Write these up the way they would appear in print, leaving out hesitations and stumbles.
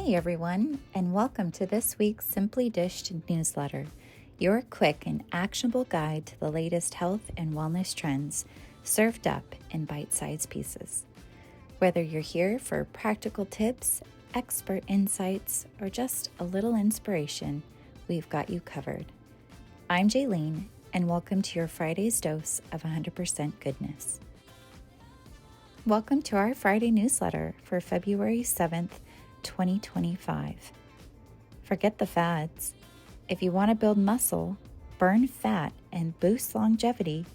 Hey everyone, and welcome to this week's Simply Dished newsletter, your quick and actionable guide to the latest health and wellness trends served up in bite-sized pieces. Whether you're here for practical tips, expert insights, or just a little inspiration, we've got you covered. I'm Jaylene, and welcome to your Friday's dose of 100% goodness. Welcome to our Friday newsletter for February 7th, 2025. Forget the fads. If you want to build muscle, burn fat, and boost longevity,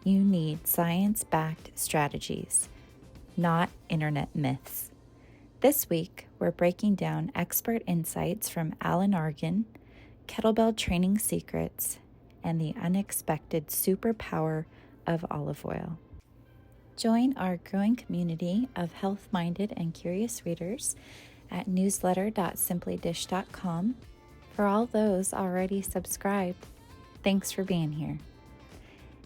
you need science-backed strategies, not internet myths. This week, we're breaking down expert insights from Alan Argan, kettlebell training secrets, and the unexpected superpower of olive oil. Join our growing community of health-minded and curious readers at newsletter.simplydish.com. For all those already subscribed, thanks for being here.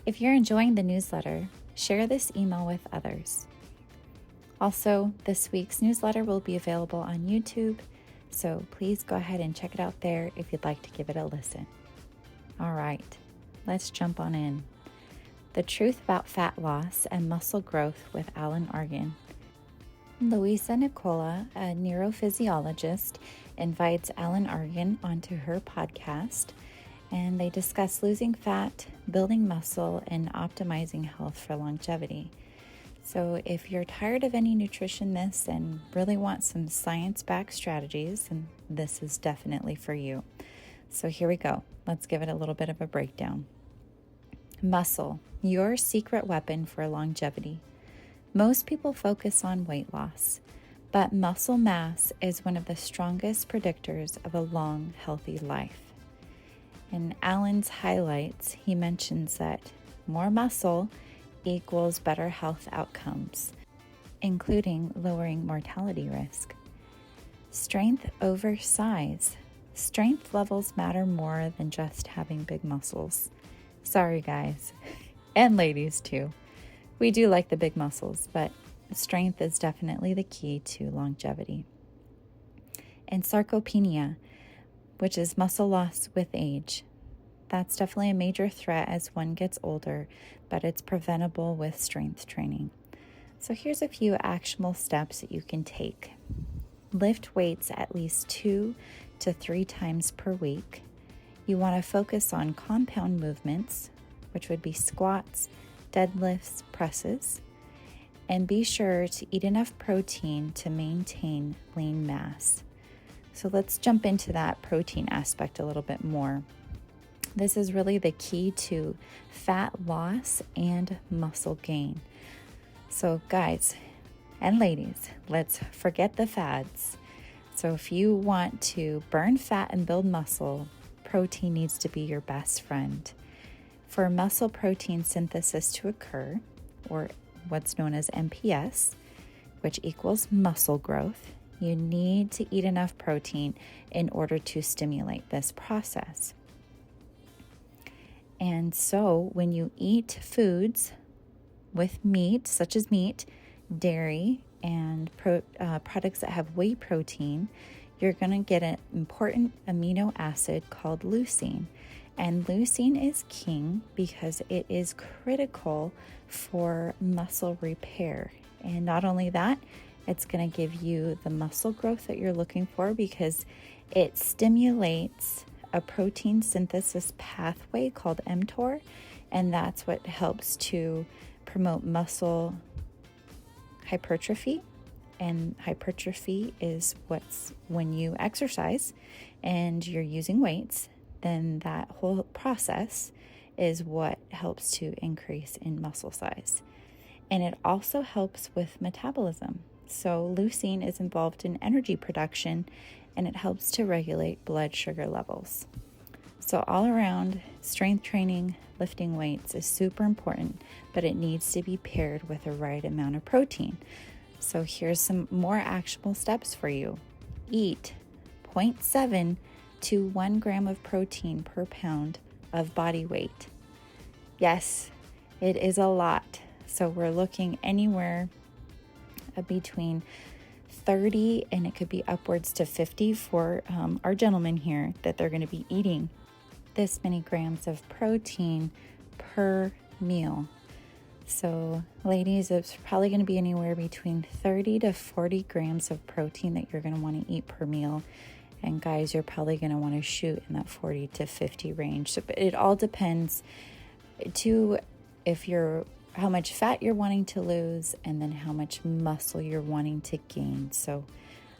If you're enjoying the newsletter, share this email with others. Also, this week's newsletter will be available on YouTube, so please go ahead and check it out there if you'd like to give it a listen. All right, let's jump on in. The Truth About Fat Loss and Muscle Growth with Alan Argan. Louisa Nicola, a neurophysiologist, invites Alan Argan onto her podcast, and they discuss losing fat, building muscle, and optimizing health for longevity. So if you're tired of any nutrition myths and really want some science-backed strategies, then this is definitely for you. So here we go. Let's give it a little bit of a breakdown. Muscle, your secret weapon for longevity. Most people focus on weight loss, but muscle mass is one of the strongest predictors of a long, healthy life. In Alan's highlights, he mentions that more muscle equals better health outcomes, including lowering mortality risk. Strength over size. Strength levels matter more than just having big muscles. Sorry, guys, and ladies too. We do like the big muscles, but strength is definitely the key to longevity. And sarcopenia, which is muscle loss with age. That's definitely a major threat as one gets older, but it's preventable with strength training. So here's a few actionable steps that you can take. Lift weights at least 2 to 3 times per week. You want to focus on compound movements, which would be squats, deadlifts, presses, and be sure to eat enough protein to maintain lean mass. So let's jump into that protein aspect a little bit more. This is really the key to fat loss and muscle gain. So guys and ladies, let's forget the fads. So if you want to burn fat and build muscle, protein needs to be your best friend. For muscle protein synthesis to occur, or what's known as MPS, which equals muscle growth, you need to eat enough protein in order to stimulate this process. And so when you eat foods with meat, such as meat, dairy, and products that have whey protein, you're going to get an important amino acid called leucine. And leucine is king because it is critical for muscle repair. And not only that, it's going to give you the muscle growth that you're looking for because it stimulates a protein synthesis pathway called mTOR, and that's what helps to promote muscle hypertrophy. And hypertrophy is what's when you exercise and you're using weights, then that whole process is what helps to increase in muscle size. And it also helps with metabolism. So leucine is involved in energy production, and it helps to regulate blood sugar levels. So all around, strength training, lifting weights is super important, but it needs to be paired with the right amount of protein. So here's some more actionable steps for you. Eat 0.7 to 1 gram of protein per pound of body weight. Yes, it is a lot. So we're looking anywhere between 30 and it could be upwards to 50 for our gentlemen here, that they're going to be eating this many grams of protein per meal. So ladies, it's probably going to be anywhere between 30 to 40 grams of protein that you're going to want to eat per meal. And guys, you're probably going to want to shoot in that 40 to 50 range. So it all depends to how much fat you're wanting to lose, and then how much muscle you're wanting to gain. So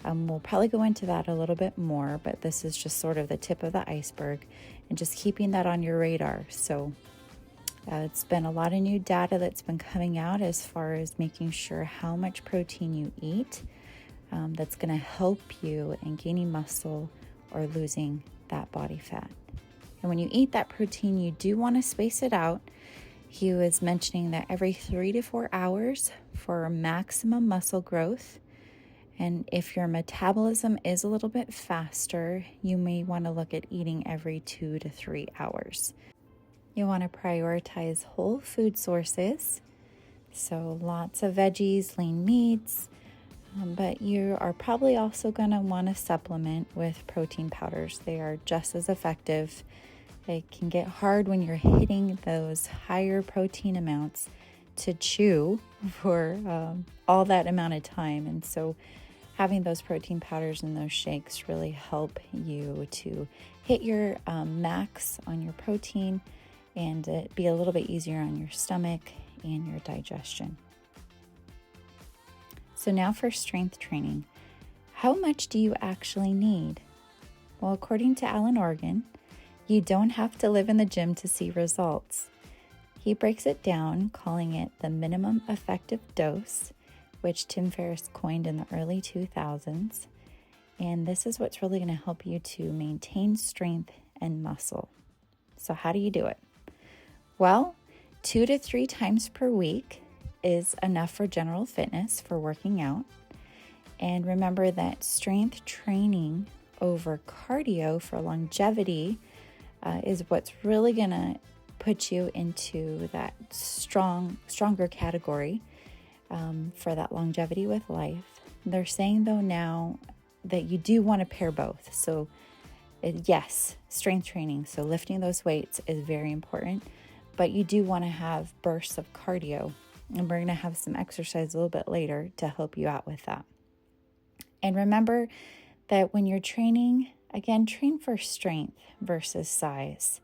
we'll probably go into that a little bit more, but this is just sort of the tip of the iceberg, and just keeping that on your radar. So it's been a lot of new data that's been coming out as far as making sure how much protein you eat. That's going to help you in gaining muscle or losing that body fat. And when you eat that protein, you do want to space it out. He was mentioning that every 3 to 4 hours for maximum muscle growth. And if your metabolism is a little bit faster, you may want to look at eating every 2 to 3 hours. You want to prioritize whole food sources, so lots of veggies, lean meats, but you are probably also going to want to supplement with protein powders. They are just as effective. It can get hard when you're hitting those higher protein amounts to chew for all that amount of time. And so having those protein powders and those shakes really help you to hit your max on your protein, and it be a little bit easier on your stomach and your digestion. So now for strength training. How much do you actually need? Well, according to Alan Organ, you don't have to live in the gym to see results. He breaks it down, calling it the minimum effective dose, which Tim Ferriss coined in the early 2000s. And this is what's really going to help you to maintain strength and muscle. So how do you do it? Well, 2 to 3 times per week is enough for general fitness, for working out. And remember that strength training over cardio for longevity is what's really going to put you into that stronger category for that longevity with life. They're saying, though, now that you do want to pair both. So yes, strength training, so lifting those weights is very important, but you do want to have bursts of cardio. And we're going to have some exercise a little bit later to help you out with that. And remember that when you're training, again, train for strength versus size.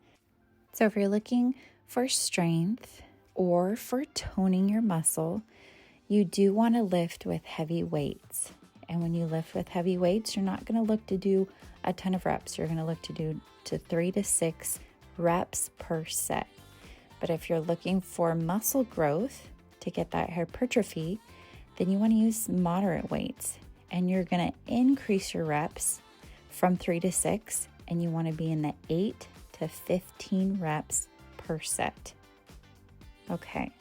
So if you're looking for strength or for toning your muscle, you do want to lift with heavy weights. And when you lift with heavy weights, you're not going to look to do a ton of reps. You're going to look to do 3 to 6 reps per set. But if you're looking for muscle growth to get that hypertrophy, then you want to use moderate weights. And you're going to increase your reps from 3 to 6, and you want to be in the 8 to 15 reps per set. Okay,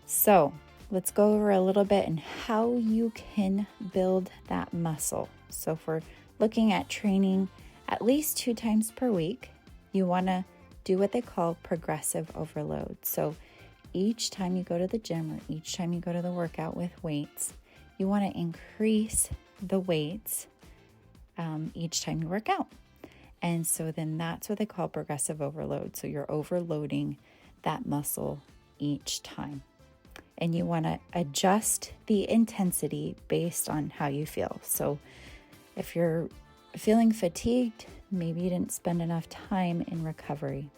so let's go over a little bit and how you can build that muscle. So if we're looking at training at least 2 times per week, you want to do what they call progressive overload. So each time you go to the gym or each time you go to the workout with weights, you want to increase the weights each time you work out. And so then that's what they call progressive overload. So you're overloading that muscle each time. And you want to adjust the intensity based on how you feel. So if you're feeling fatigued, maybe you didn't spend enough time in recovery.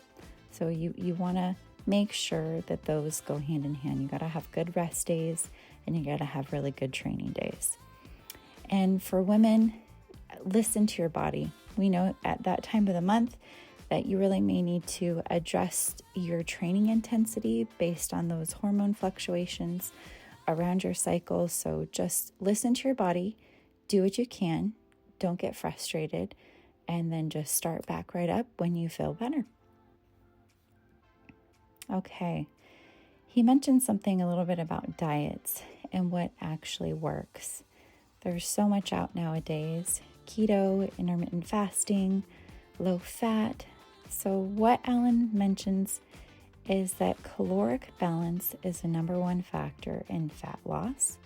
So you want to make sure that those go hand in hand. You got to have good rest days, and you got to have really good training days. And for women, listen to your body. We know at that time of the month that you really may need to adjust your training intensity based on those hormone fluctuations around your cycle. So just listen to your body, do what you can, don't get frustrated, and then just start back right up when you feel better. Okay, he mentioned something a little bit about diets and what actually works. There's so much out nowadays: keto, intermittent fasting, low fat. So what Alan mentions is that caloric balance is the number one factor in fat loss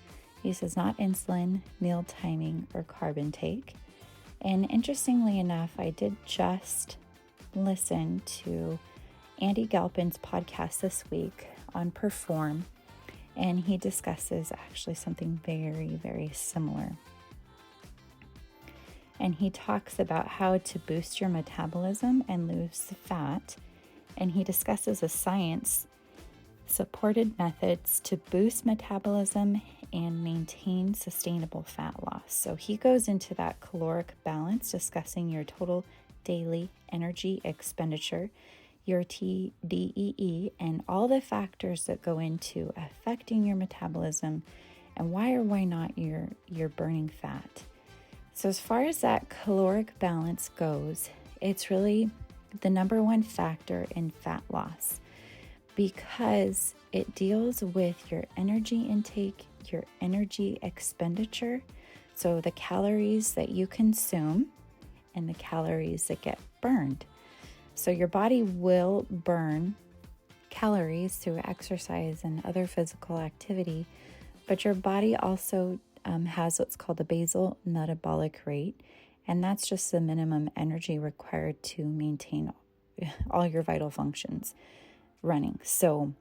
He says not insulin, meal timing, or carb intake. And interestingly enough, I did just listen to Andy Galpin's podcast this week on Perform, and he discusses actually something very, very similar. And he talks about how to boost your metabolism and lose the fat. And he discusses a science-supported methods to boost metabolism and maintain sustainable fat loss. So he goes into that caloric balance, discussing your total daily energy expenditure, your TDEE, and all the factors that go into affecting your metabolism and why or why not you're burning fat. So as far as that caloric balance goes, it's really the number one factor in fat loss because it deals with your energy intake, your energy expenditure, so the calories that you consume and the calories that get burned. So your body will burn calories through exercise and other physical activity, but your body also has what's called the basal metabolic rate, and that's just the minimum energy required to maintain all your vital functions running. So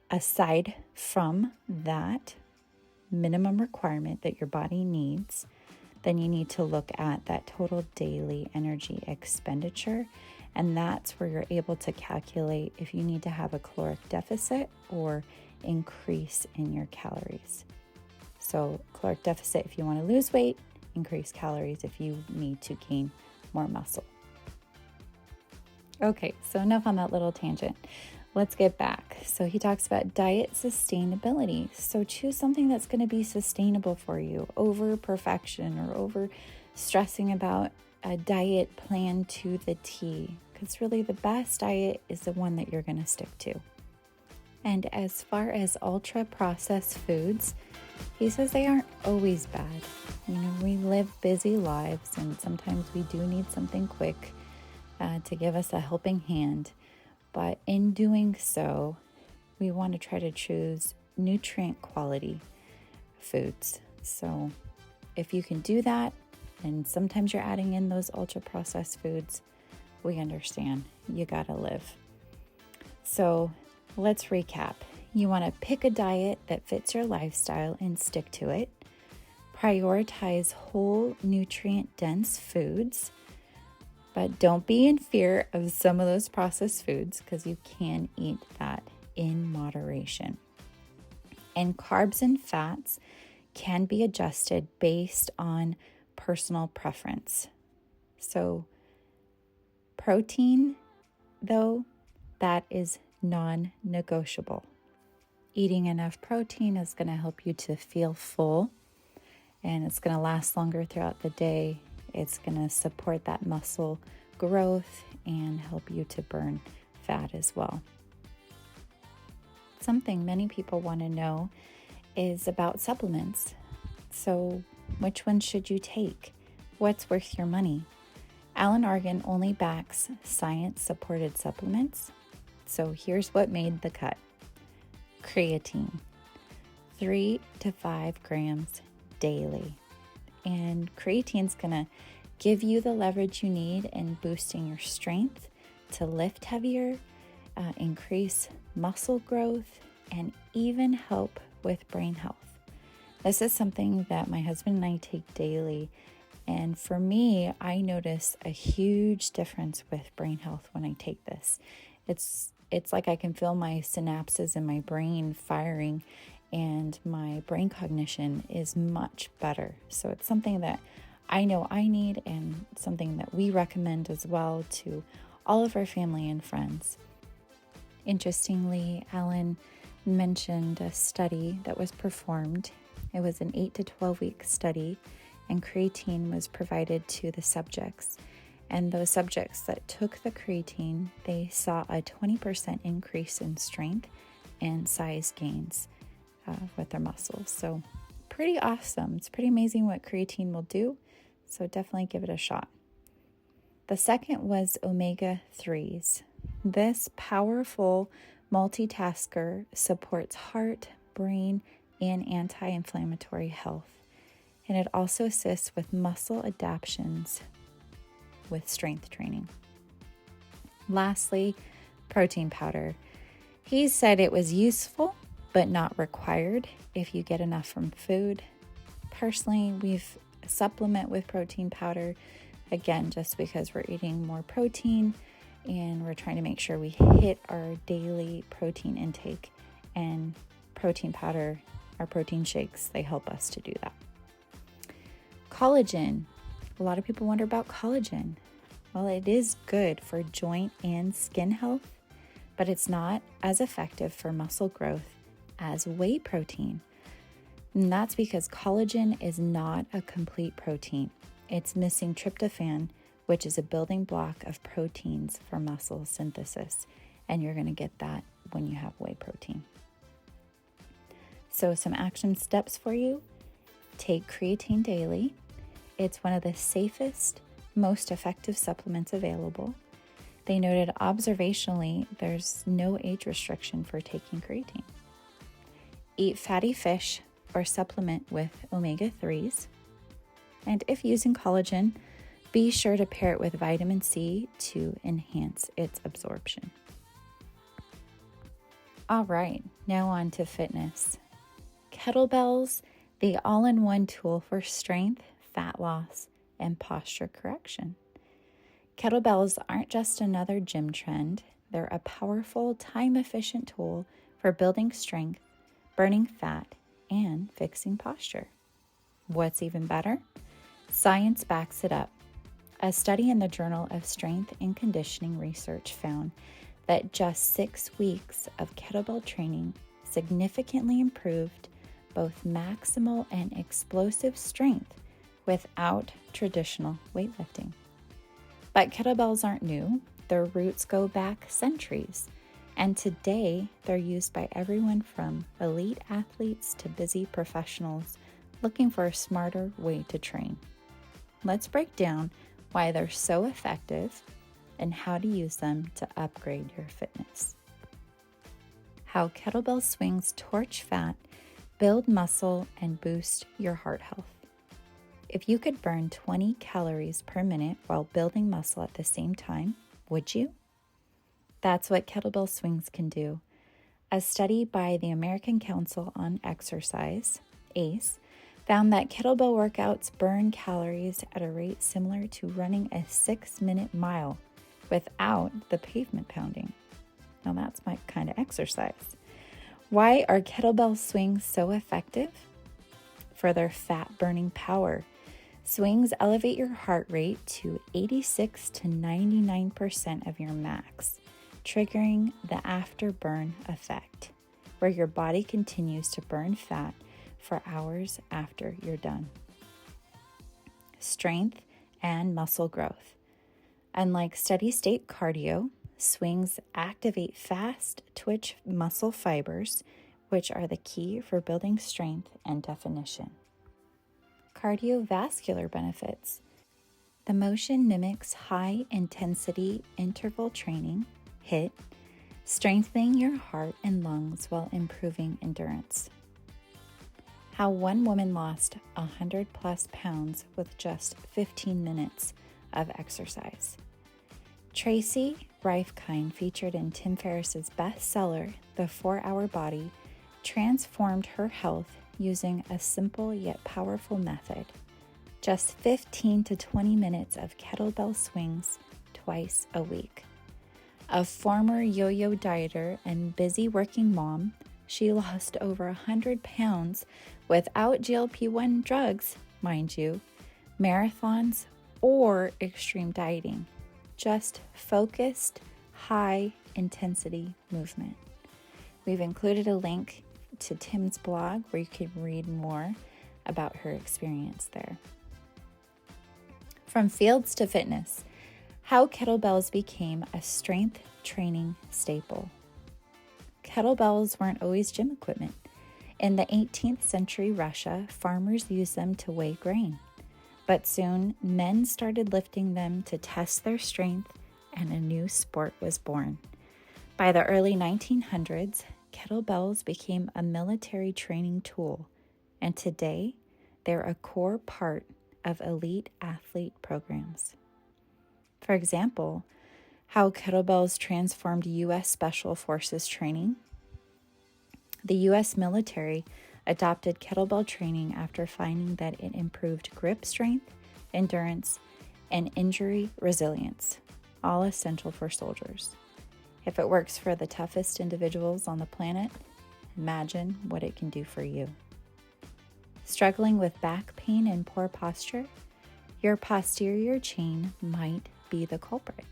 aside from that minimum requirement that your body needs, then you need to look at that total daily energy expenditure, and that's where you're able to calculate if you need to have a caloric deficit or increase in your calories. So caloric deficit if you want to lose weight, increase calories if you need to gain more muscle. Okay, so enough on that little tangent. Let's get back. So he talks about diet sustainability. So choose something that's going to be sustainable for you over perfection or over stressing about a diet plan to the T, because really the best diet is the one that you're going to stick to. And as far as ultra processed foods, he says they aren't always bad. You know, we live busy lives and sometimes we do need something quick to give us a helping hand. But in doing so, we want to try to choose nutrient quality foods. So if you can do that, and sometimes you're adding in those ultra processed foods, we understand you gotta live. So let's recap. You want to pick a diet that fits your lifestyle and stick to it. Prioritize whole nutrient dense foods, but don't be in fear of some of those processed foods because you can eat that in moderation. And carbs and fats can be adjusted based on personal preference. So protein, though, that is non-negotiable. Eating enough protein is going to help you to feel full, and it's going to last longer throughout the day. It's going to support that muscle growth and help you to burn fat as well. Something many people want to know is about supplements. So which ones should you take? What's worth your money? Alan Argan only backs science-supported supplements. So here's what made the cut. Creatine, 3 to 5 grams daily. And creatine's gonna give you the leverage you need in boosting your strength to lift heavier, increase muscle growth, and even help with brain health. This is something that my husband and I take daily. And for me, I notice a huge difference with brain health when I take this. It's like I can feel my synapses in my brain firing, and my brain cognition is much better. So it's something that I know I need and something that we recommend as well to all of our family and friends. Interestingly, Alan mentioned a study that was performed. It was an 8 to 12 week study, and creatine was provided to the subjects. And those subjects that took the creatine, they saw a 20% increase in strength and size gains with their muscles. So pretty awesome. It's pretty amazing what creatine will do. So definitely give it a shot. The second was omega-3s. This powerful multitasker supports heart, brain, and anti-inflammatory health, and it also assists with muscle adaptations with strength training. Lastly, protein powder. He said it was useful, but not required if you get enough from food. Personally, we've supplement with protein powder, again, just because we're eating more protein and we're trying to make sure we hit our daily protein intake. And protein powder, our protein shakes, they help us to do that. Collagen. A lot of people wonder about collagen. Well, it is good for joint and skin health, but it's not as effective for muscle growth as whey protein. And that's because collagen is not a complete protein. It's missing tryptophan, which is a building block of proteins for muscle synthesis. And you're going to get that when you have whey protein. So some action steps for you. Take creatine daily. It's one of the safest, most effective supplements available. They noted observationally there's no age restriction for taking creatine. Eat fatty fish or supplement with omega-3s. And if using collagen, be sure to pair it with vitamin C to enhance its absorption. All right, now on to fitness. Kettlebells, the all-in-one tool for strength, fat loss, and posture correction. Kettlebells aren't just another gym trend. They're a powerful, time-efficient tool for building strength, burning fat, and fixing posture. What's even better? Science backs it up. A study in the Journal of Strength and Conditioning Research found that just 6 weeks of kettlebell training significantly improved both maximal and explosive strength without traditional weightlifting. But kettlebells aren't new. Their roots go back centuries. And today, they're used by everyone from elite athletes to busy professionals looking for a smarter way to train. Let's break down why they're so effective and how to use them to upgrade your fitness. How kettlebell swings torch fat, build muscle, and boost your heart health. If you could burn 20 calories per minute while building muscle at the same time, would you? That's what kettlebell swings can do. A study by the American Council on Exercise, ACE, found that kettlebell workouts burn calories at a rate similar to running a 6-minute mile without the pavement pounding. Now that's my kind of exercise. Why are kettlebell swings so effective? For their fat-burning power. Swings elevate your heart rate to 86 to 99% of your max, triggering the afterburn effect, where your body continues to burn fat for hours after you're done. Strength and muscle growth. Unlike steady-state cardio, swings activate fast twitch muscle fibers, which are the key for building strength and definition. Cardiovascular benefits. The motion mimics high-intensity interval training, HIIT, strengthening your heart and lungs while improving endurance. How one woman lost 100 plus pounds with just 15 minutes of exercise. Tracy Reifkind, featured in Tim Ferriss's bestseller, The 4-Hour Body, transformed her health using a simple yet powerful method. Just 15 to 20 minutes of kettlebell swings twice a week. A former yo-yo dieter and busy working mom, she lost over 100 pounds without GLP-1 drugs, mind you, marathons, or extreme dieting. Just focused, high-intensity movement. We've included a link to Tim's blog where you can read more about her experience there. From fields to fitness, how kettlebells became a strength training staple. Kettlebells weren't always gym equipment. In the 18th century Russia, farmers used them to weigh grain. But soon, men started lifting them to test their strength, and a new sport was born. By the early 1900s, kettlebells became a military training tool, and today they're a core part of elite athlete programs. For example, how kettlebells transformed U.S. Special Forces training. The U.S. military adopted kettlebell training after finding that it improved grip strength, endurance, and injury resilience, all essential for soldiers. If it works for the toughest individuals on the planet, imagine what it can do for you. Struggling with back pain and poor posture? Your posterior chain might be the culprit.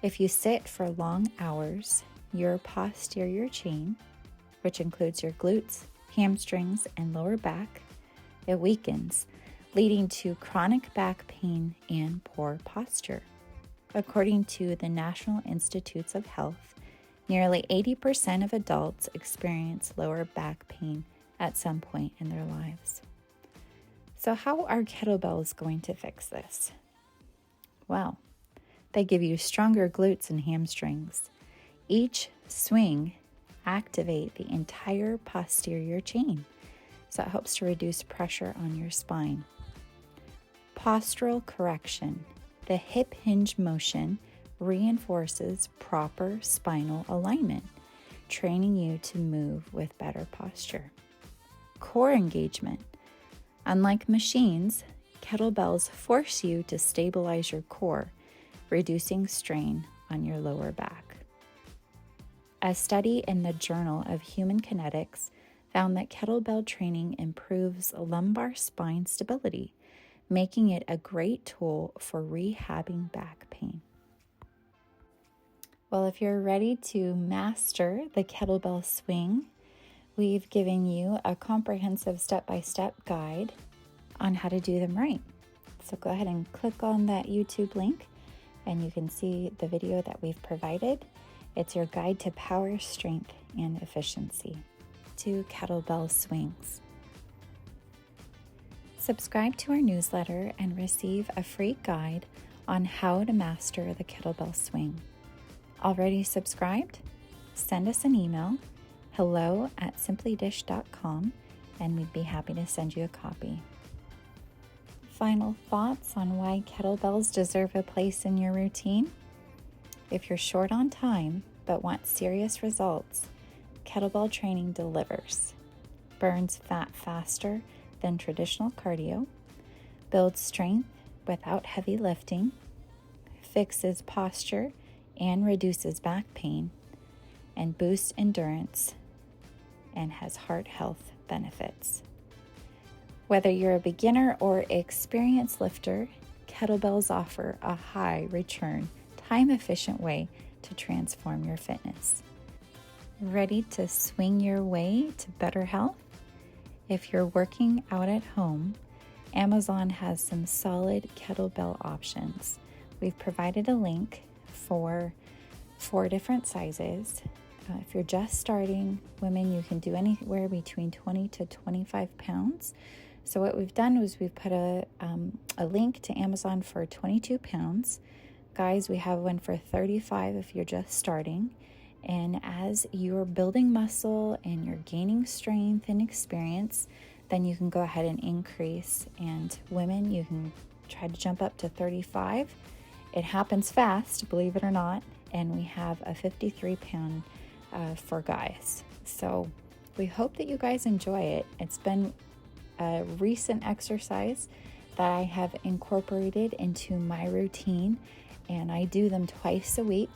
If you sit for long hours, your posterior chain, which includes your glutes, hamstrings, and lower back, it weakens, leading to chronic back pain and poor posture. According to the National Institutes of Health, nearly 80% of adults experience lower back pain at some point in their lives. So how are kettlebells going to fix this? Well, they give you stronger glutes and hamstrings. Each swing activates the entire posterior chain, so it helps to reduce pressure on your spine. Postural correction. The hip hinge motion reinforces proper spinal alignment, training you to move with better posture. Core engagement. Unlike machines, kettlebells force you to stabilize your core, reducing strain on your lower back. A study in the Journal of Human Kinetics found that kettlebell training improves lumbar spine stability, making it a great tool for rehabbing back pain. Well, if you're ready to master the kettlebell swing, we've given you a comprehensive step-by-step guide on how to do them right. So go ahead and click on that YouTube link and you can see the video that we've provided. It's your guide to power, strength, and efficiency to kettlebell swings. Subscribe to our newsletter and receive a free guide on how to master the kettlebell swing. Already subscribed? Send us an email, hello@simplydish.com, and we'd be happy to send you a copy. Final thoughts on why kettlebells deserve a place in your routine? If you're short on time but want serious results, kettlebell training delivers. Burns fat faster than traditional cardio, builds strength without heavy lifting, fixes posture and reduces back pain, and boosts endurance, and has heart health benefits. Whether you're a beginner or experienced lifter, kettlebells offer a high return, time-efficient way to transform your fitness. Ready to swing your way to better health? If you're working out at home, Amazon has some solid kettlebell options. We've provided a link for 4 different sizes. If you're just starting, women, you can do anywhere between 20 to 25 pounds. So what we've done was we've put a link to Amazon for 22 pounds. Guys, we have one for 35 if you're just starting. And as you're building muscle and you're gaining strength and experience, then you can go ahead and increase. And women, you can try to jump up to 35. It happens fast, believe it or not. And we have a 53-pound for guys. So we hope that you guys enjoy it. It's been a recent exercise that I have incorporated into my routine, and I do them twice a week,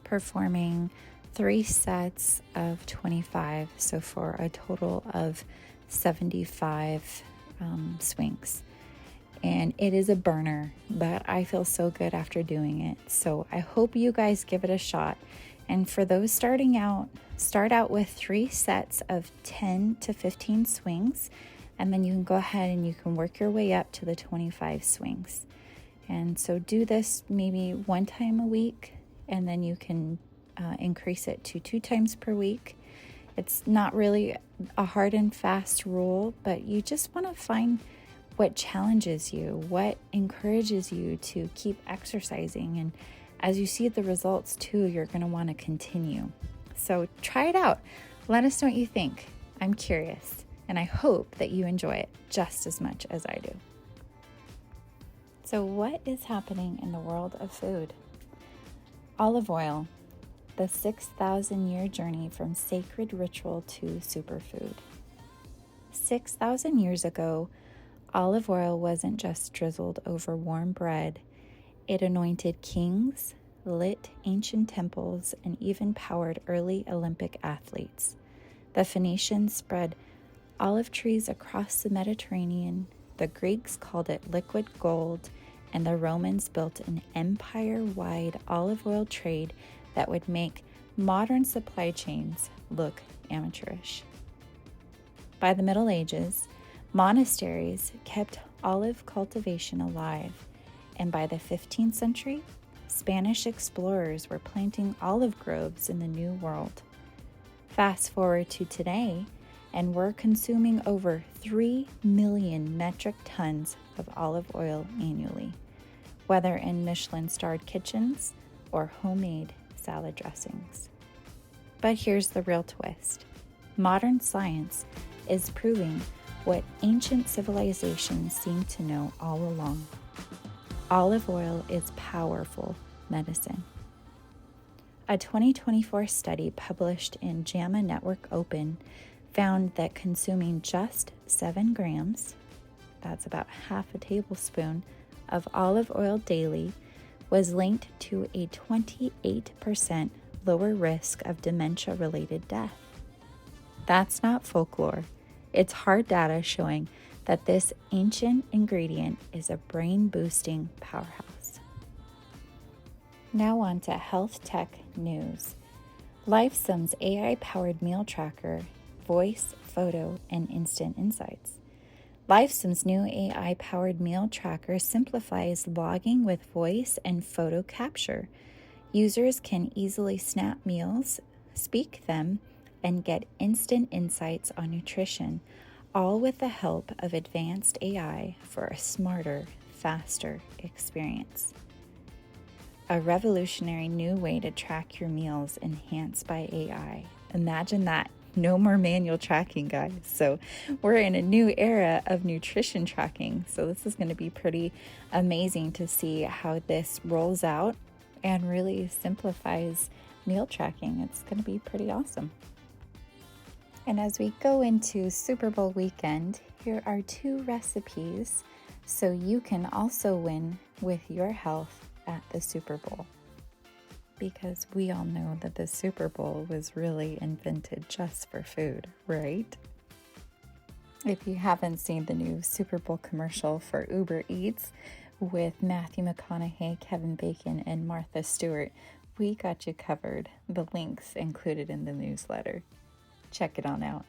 performing 3 sets of 25, so for a total of 75 swings. And it is a burner, but I feel so good after doing it. So I hope you guys give it a shot. And for those starting out, start out with 3 sets of 10 to 15 swings, and then you can go ahead and you can work your way up to the 25 swings. And so do this maybe 1 time a week, and then you can increase it to 2 times per week. It's not really a hard and fast rule, but you just want to find what challenges you, what encourages you to keep exercising. And as you see the results too, you're going to want to continue. So try it out. Let us know what you think. I'm curious, and I hope that you enjoy it just as much as I do. So, what is happening in the world of food? Olive oil, the 6,000-year journey from sacred ritual to superfood. 6,000 years ago, olive oil wasn't just drizzled over warm bread. It anointed kings, lit ancient temples, and even powered early Olympic athletes. The Phoenicians spread olive trees across the Mediterranean, the Greeks called it liquid gold, and the Romans built an empire-wide olive oil trade that would make modern supply chains look amateurish. By the Middle Ages, monasteries kept olive cultivation alive, and by the 15th century, Spanish explorers were planting olive groves in the New World. Fast forward to today, and we're consuming over 3 million metric tons of olive oil annually, whether in Michelin-starred kitchens or homemade salad dressings. But here's the real twist. Modern science is proving what ancient civilizations seemed to know all along. Olive oil is powerful medicine. A 2024 study published in JAMA Network Open found that consuming just 7 grams, that's about half a tablespoon, of olive oil daily was linked to a 28% lower risk of dementia-related death. That's not folklore. It's hard data showing that this ancient ingredient is a brain-boosting powerhouse. Now on to health tech news. Lifesum's AI-powered meal tracker, voice, photo, and instant insights. Lifesum's new AI-powered meal tracker simplifies logging with voice and photo capture. Users can easily snap meals, speak them, and get instant insights on nutrition, all with the help of advanced AI for a smarter, faster experience. A revolutionary new way to track your meals enhanced by AI. Imagine that. No more manual tracking, guys. So we're in a new era of nutrition tracking. So this is going to be pretty amazing to see how this rolls out and really simplifies meal tracking. It's going to be pretty awesome. And as we go into Super Bowl weekend, here are 2 recipes so you can also win with your health at the Super Bowl. Because we all know that the Super Bowl was really invented just for food, right? If you haven't seen the new Super Bowl commercial for Uber Eats with Matthew McConaughey, Kevin Bacon, and Martha Stewart, we got you covered. The link's included in the newsletter. Check it on out.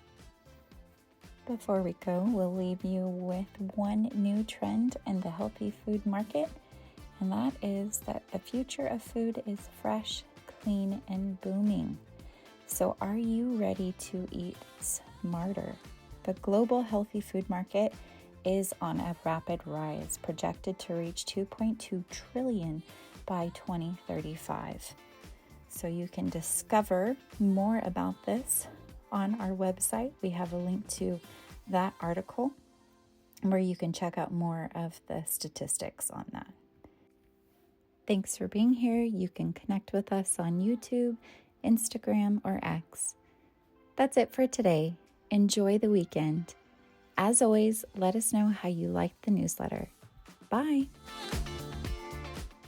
Before we go, we'll leave you with one new trend in the healthy food market, and that is that the future of food is fresh, clean, and booming. So are you ready to eat smarter? The global healthy food market is on a rapid rise, projected to reach $2.2 trillion by 2035. So you can discover more about this on our website. We have a link to that article where you can check out more of the statistics on that. Thanks for being here. You can connect with us on YouTube, Instagram, or X. That's it for today. Enjoy the weekend. As always, let us know how you liked the newsletter. Bye.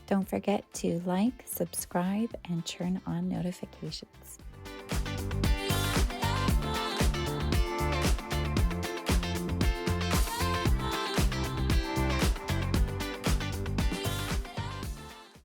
Don't forget to like, subscribe, and turn on notifications.